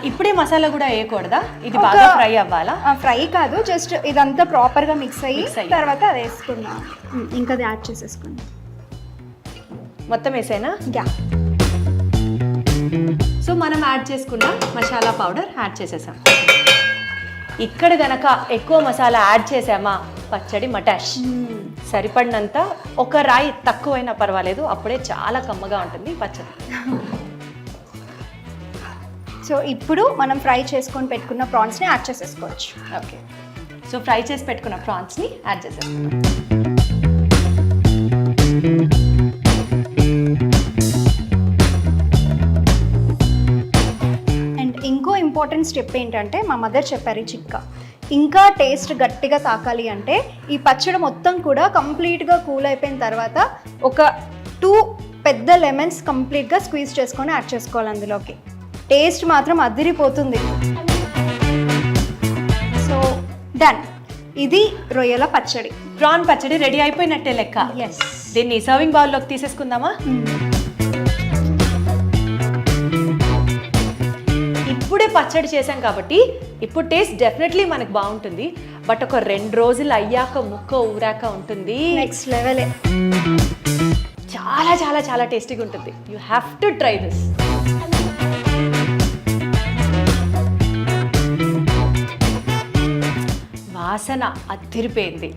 ఇప్పుడే మసాలా కూడా వేయకూడదా? ఇది బాగా ఫ్రై అవ్వాలా? ఫ్రై కాదు, జస్ట్ ఇదంతా ప్రాపర్గా మిక్స్ అయ్యి తర్వాత అది వేసుకుందాం. ఇంకా అది యాడ్ చేసేసుకుందాం. మొత్తం వేసేనా? యా. సో మనం యాడ్ చేసుకున్న మసాలా పౌడర్ యాడ్ చేసేసాం. ఇక్కడ గనక ఎక్కువ మసాలా యాడ్ చేసామా పచ్చడి మటాష్. సరిపడినంత, ఒక రాయి తక్కువైనా పర్వాలేదు, అప్పుడే చాలా కమ్మగా ఉంటుంది పచ్చడి. సో ఇప్పుడు మనం ఫ్రై చేసుకొని పెట్టుకున్న ప్రాన్స్ని యాడ్ చేసేసుకోవచ్చు. ఓకే, సో ఫ్రై చేసి పెట్టుకున్న ప్రాన్స్ని యాడ్ చేసేసుకుందాం. అండ్ ఇంకో ఇంపార్టెంట్ స్టెప్ ఏంటంటే మా మదర్ చెప్పారు ఈ చిట్కా. ఇంకా టేస్ట్ గట్టిగా తాకాలి అంటే ఈ పచ్చడి మొత్తం కూడా కంప్లీట్గా కూల్ అయిపోయిన తర్వాత ఒక 2 పెద్ద లెమన్స్ కంప్లీట్గా స్క్వీజ్ చేసుకొని యాడ్ చేసుకోవాలి అందులోకి. టేస్ట్ మాత్రం అదిరిపోతుంది. సో డన్, ఇది రొయ్యల పచ్చడి. ప్రాన్ పచ్చడి రెడీ అయిపోయినట్టే లెక్క. ఎస్. దీన్ని సర్వింగ్ బౌల్లోకి తీసేసుకుందామా? ఇప్పుడే పచ్చడి చేసాం కాబట్టి ఇప్పుడు టేస్ట్ డెఫినెట్లీ మనకు బాగుంటుంది. బట్ ఒక 2 రోజులు అయ్యాక ముక్క ఊరాక ఉంటుంది నెక్స్ట్ లెవెలే. చాలా చాలా చాలా టేస్టీగా ఉంటుంది. You have to try this. వాసన అదిరిపోయింది.